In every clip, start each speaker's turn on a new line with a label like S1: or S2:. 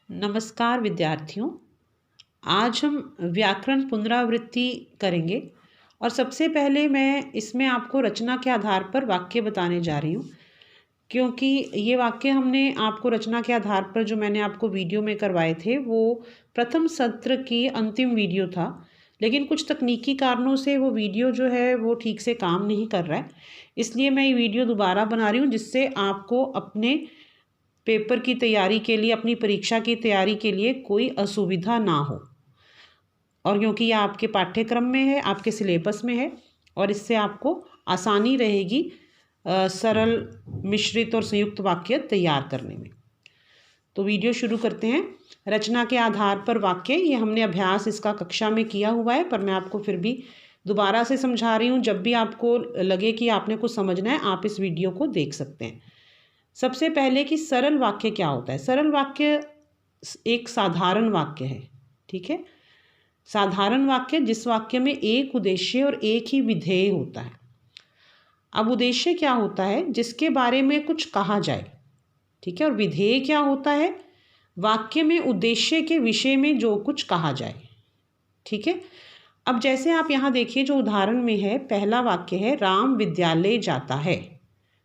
S1: नमस्कार विद्यार्थियों। आज हम व्याकरण पुनरावृत्ति करेंगे और सबसे पहले मैं इसमें आपको रचना के आधार पर वाक्य बताने जा रही हूँ, क्योंकि ये वाक्य हमने आपको रचना के आधार पर जो मैंने आपको वीडियो में करवाए थे वो प्रथम सत्र की अंतिम वीडियो था, लेकिन कुछ तकनीकी कारणों से वो वीडियो जो है वो ठीक से काम नहीं कर रहा है। इसलिए मैं ये वीडियो दोबारा बना रही हूँ जिससे आपको अपने पेपर की तैयारी के लिए, अपनी परीक्षा की तैयारी के लिए कोई असुविधा ना हो। और क्योंकि यह आपके पाठ्यक्रम में है, आपके सिलेबस में है और इससे आपको आसानी रहेगी सरल मिश्रित और संयुक्त वाक्य तैयार करने में। तो वीडियो शुरू करते हैं। रचना के आधार पर वाक्य, ये हमने अभ्यास इसका कक्षा में किया हुआ है, पर मैं आपको फिर भी दोबारा से समझा रही हूँ। जब भी आपको लगे कि आपने कुछ समझना है, आप इस वीडियो को देख सकते हैं। सबसे पहले कि सरल वाक्य क्या होता है। सरल वाक्य एक साधारण वाक्य है, ठीक है। साधारण वाक्य जिस वाक्य में एक उद्देश्य और एक ही विधेय होता है। अब उद्देश्य क्या होता है? जिसके बारे में कुछ कहा जाए, ठीक है। और विधेय क्या होता है? वाक्य में उद्देश्य के विषय में जो कुछ कहा जाए, ठीक है। अब जैसे आप यहाँ देखिए, जो उदाहरण में है, पहला वाक्य है राम विद्यालय जाता है।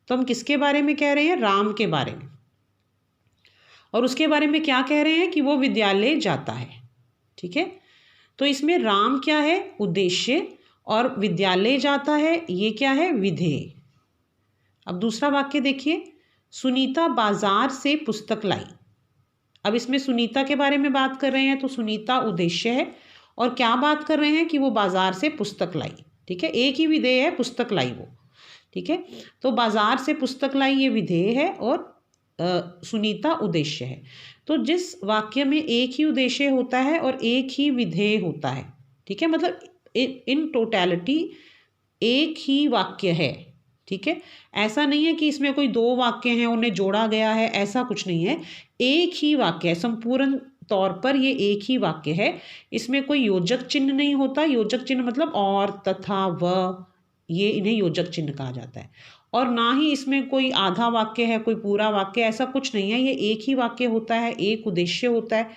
S1: तो हम किसके बारे में कह रहे हैं? राम के बारे में। और उसके बारे में क्या कह रहे हैं? कि वो विद्यालय जाता है, ठीक है। तो इसमें राम क्या है? उद्देश्य, और विद्यालय जाता है, ये क्या है? विधेय। अब दूसरा वाक्य देखिए, सुनीता बाजार से पुस्तक लाई। अब इसमें सुनीता के बारे में बात कर रहे हैं, तो सुनीता उद्देश्य है और क्या बात कर रहे हैं? कि वो बाजार से पुस्तक लाई, ठीक है। एक ही विधेय है, पुस्तक लाई वो, ठीक है। तो बाजार से पुस्तक लाई ये विधेय है और सुनीता उद्देश्य है। तो जिस वाक्य में एक ही उद्देश्य होता है और एक ही विधेय होता है, ठीक है, मतलब इन टोटलिटी एक ही वाक्य है, ठीक है। ऐसा नहीं है कि इसमें कोई दो वाक्य हैं, उन्हें जोड़ा गया है, ऐसा कुछ नहीं है। एक ही वाक्य है, संपूर्ण तौर पर ये एक ही वाक्य है। इसमें कोई योजक चिन्ह नहीं होता। योजक चिन्ह मतलब और, तथा, व, ये इन्हें योजक चिन्ह कहा जाता है। और ना ही इसमें कोई आधा वाक्य है, कोई पूरा वाक्य, ऐसा कुछ नहीं है। ये एक ही वाक्य होता है, एक उद्देश्य होता है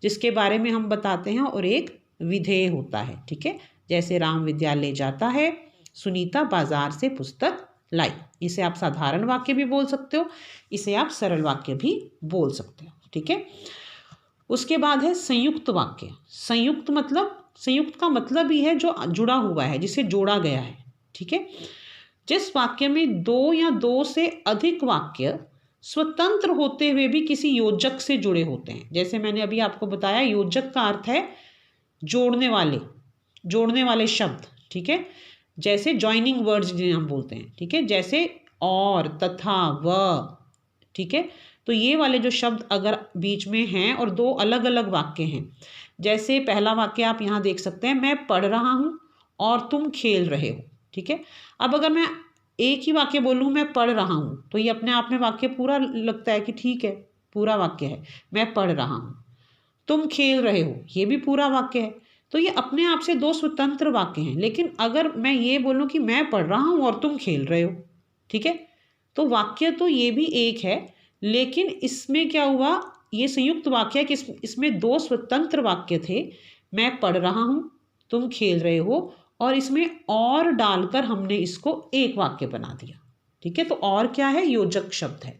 S1: जिसके बारे में हम बताते हैं, और एक विधेय होता है, ठीक है। जैसे राम विद्यालय जाता है, सुनीता बाजार से पुस्तक लाई। इसे आप साधारण वाक्य भी बोल सकते हो, इसे आप सरल वाक्य भी बोल सकते हो, ठीक है। उसके बाद है संयुक्त वाक्य। संयुक्त मतलब, संयुक्त का मतलब ही है जो जुड़ा हुआ है, जिसे जोड़ा गया है, ठीक है। जिस वाक्य में दो या दो से अधिक वाक्य स्वतंत्र होते हुए भी किसी योजक से जुड़े होते हैं। जैसे मैंने अभी आपको बताया, योजक का अर्थ है जोड़ने वाले शब्द, ठीक है। जैसे जॉइनिंग वर्ड्स जिन्हें हम बोलते हैं, ठीक है। जैसे और, तथा, व, ठीक है। तो ये वाले जो शब्द अगर बीच में हैं और दो अलग अलग वाक्य हैं, जैसे पहला वाक्य आप यहाँ देख सकते हैं, मैं पढ़ रहा हूँ और तुम खेल रहे हो, ठीक है। अब अगर मैं एक ही वाक्य बोलूँ, मैं पढ़ रहा हूँ, तो ये अपने आप में वाक्य पूरा लगता है कि ठीक है, पूरा वाक्य है। मैं पढ़ रहा हूँ। तुम खेल रहे हो, ये भी पूरा वाक्य है। तो ये अपने आप से दो स्वतंत्र वाक्य हैं। लेकिन अगर मैं ये बोलूँ कि मैं पढ़ रहा हूँ और तुम खेल रहे हो, ठीक है, तो वाक्य तो ये भी एक है, लेकिन इसमें क्या हुआ? ये संयुक्त वाक्य है कि इसमें दो स्वतंत्र वाक्य थे। मैं पढ़ रहा हूँ, तुम खेल रहे हो, और इसमें और डालकर हमने इसको एक वाक्य बना दिया, ठीक है। तो और क्या है? योजक शब्द है।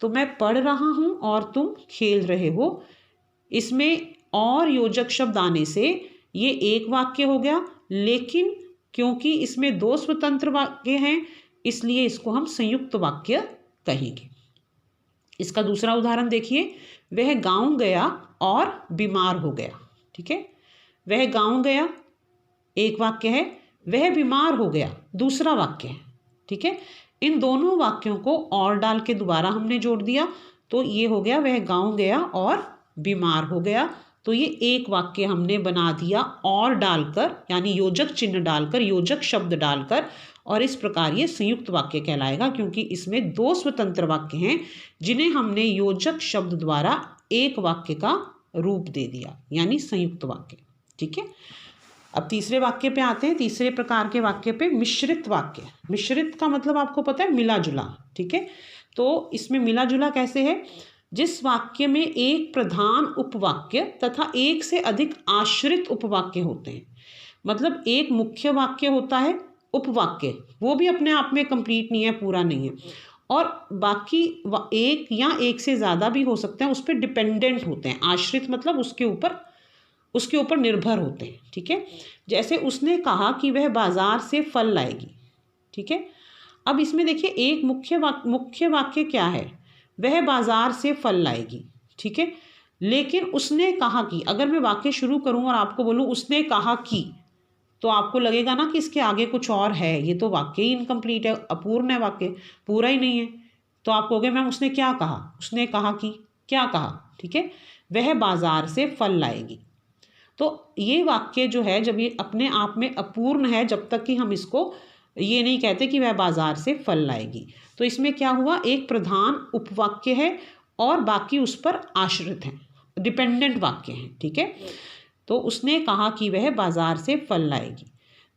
S1: तो मैं पढ़ रहा हूँ और तुम खेल रहे हो, इसमें और योजक शब्द आने से ये एक वाक्य हो गया। लेकिन क्योंकि इसमें दो स्वतंत्र वाक्य हैं, इसलिए इसको हम संयुक्त वाक्य कहेंगे। इसका दूसरा उदाहरण देखिए, वह गांव गया और बीमार हो गया, ठीक है। वह गांव गया एक वाक्य है, वह बीमार हो गया दूसरा वाक्य है, ठीक है। इन दोनों वाक्यों को और डाल के दोबारा हमने जोड़ दिया, तो ये हो गया वह गांव गया और बीमार हो गया। तो ये एक वाक्य हमने बना दिया और डालकर, यानी योजक चिन्ह डालकर, योजक शब्द डालकर, और इस प्रकार ये संयुक्त वाक्य कहलाएगा, क्योंकि इसमें दो स्वतंत्र वाक्य हैं जिन्हें हमने योजक शब्द द्वारा एक वाक्य का रूप दे दिया, यानी संयुक्त वाक्य, ठीक है। अब तीसरे वाक्य पे आते हैं। तीसरे प्रकार के वाक्य पे मिश्रित वाक्य। मिश्रित का मतलब आपको पता है, मिला जुला, ठीक है। तो इसमें मिला जुला कैसे है? जिस वाक्य में एक प्रधान उपवाक्य तथा एक से अधिक आश्रित उपवाक्य होते हैं। मतलब एक मुख्य वाक्य होता है, उपवाक्य वो भी अपने आप में कंप्लीट नहीं है, पूरा नहीं है, और बाकी एक या एक से ज़्यादा भी हो सकते हैं, उस पर डिपेंडेंट होते हैं। आश्रित मतलब उसके ऊपर निर्भर होते हैं। ठीक है, जैसे उसने कहा कि वह बाजार से फल लाएगी। ठीक है, अब इसमें देखिए एक मुख्य वाक्य क्या है, वह बाजार से फल लाएगी। ठीक है, लेकिन उसने कहा कि, अगर मैं वाक्य शुरू करूं और आपको बोलूं उसने कहा कि, तो आपको लगेगा ना कि इसके आगे कुछ और है, ये तो वाक्य ही इनकम्प्लीट है, अपूर्ण है, वाक्य पूरा ही नहीं है। तो आप कहोगे मैम उसने क्या कहा, उसने कहा कि क्या कहा। ठीक है, वह बाजार से फल लाएगी। तो ये वाक्य जो है, जब ये अपने आप में अपूर्ण है, जब तक कि हम इसको ये नहीं कहते कि वह बाजार से फल लाएगी। तो इसमें क्या हुआ, एक प्रधान उपवाक्य है और बाकी उस पर आश्रित हैं, डिपेंडेंट वाक्य हैं। ठीक है, तो उसने कहा कि वह बाजार से फल लाएगी।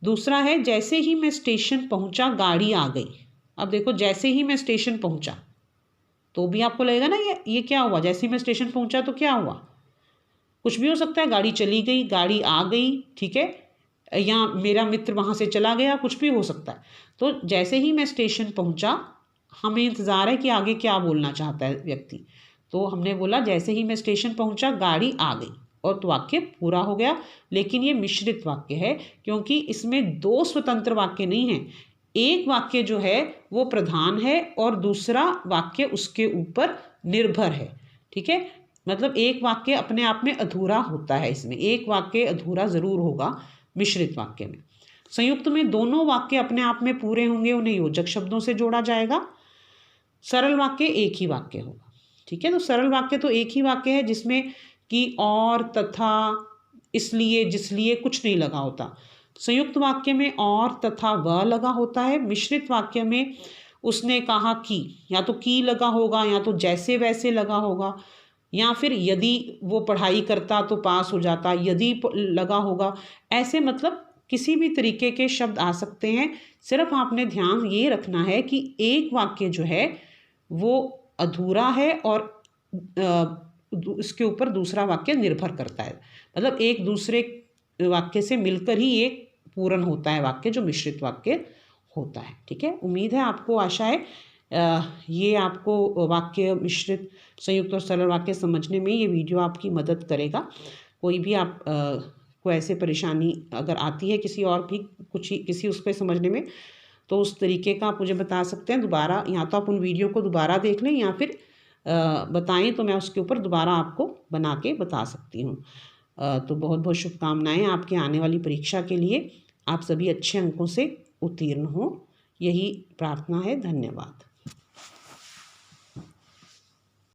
S1: दूसरा है, जैसे ही मैं स्टेशन पहुंचा गाड़ी आ गई। अब देखो, जैसे ही मैं स्टेशन पहुंचा, तो भी आपको लगेगा ना ये क्या हुआ, जैसे ही मैं स्टेशन पहुंचा तो क्या हुआ, कुछ भी हो सकता है, गाड़ी चली गई, गाड़ी आ गई। ठीक है, या मेरा मित्र वहाँ से चला गया, कुछ भी हो सकता है। तो जैसे ही मैं स्टेशन पहुँचा, हमें इंतज़ार है कि आगे क्या बोलना चाहता है व्यक्ति। तो हमने बोला जैसे ही मैं स्टेशन पहुँचा गाड़ी आ गई, और तो वाक्य पूरा हो गया। लेकिन ये मिश्रित वाक्य है, क्योंकि इसमें दो स्वतंत्र वाक्य नहीं है। एक वाक्य जो है वो प्रधान है और दूसरा वाक्य उसके ऊपर निर्भर है। ठीक है, मतलब एक वाक्य अपने आप में अधूरा होता है, इसमें एक वाक्य अधूरा ज़रूर होगा मिश्रित वाक्य में। संयुक्त में दोनों वाक्य अपने आप में पूरे होंगे, उन्हें योजक शब्दों से जोड़ा जाएगा। सरल वाक्य एक ही वाक्य होगा। ठीक है, तो सरल वाक्य तो एक ही वाक्य है जिसमें कि और, तथा, इसलिए, जिसलिए कुछ नहीं लगा होता। संयुक्त वाक्य में और, तथा, व लगा होता है। मिश्रित वाक्य में उसने कहा कि, या तो की लगा होगा, या तो जैसे वैसे लगा होगा, या फिर यदि वो पढ़ाई करता तो पास हो जाता, यदि लगा होगा। ऐसे मतलब किसी भी तरीके के शब्द आ सकते हैं। सिर्फ आपने ध्यान ये रखना है कि एक वाक्य जो है वो अधूरा है और इसके ऊपर दूसरा वाक्य निर्भर करता है। मतलब एक दूसरे वाक्य से मिलकर ही एक पूर्ण होता है वाक्य, जो मिश्रित वाक्य होता है। ठीक है, उम्मीद है आपको, आशा है ये आपको वाक्य मिश्रित, संयुक्त और सरल वाक्य समझने में ये वीडियो आपकी मदद करेगा। कोई भी आप को ऐसे परेशानी अगर आती है किसी और भी किसी उस पर समझने में, तो उस तरीके का आप मुझे बता सकते हैं। दोबारा या तो आप उन वीडियो को दोबारा देख लें, या फिर बताएं तो मैं उसके ऊपर दोबारा आपको बना के बता सकती हूँ। तो बहुत बहुत शुभकामनाएं आपके आने वाली परीक्षा के लिए। आप सभी अच्छे अंकों से उत्तीर्ण हों, यही प्रार्थना है। धन्यवाद।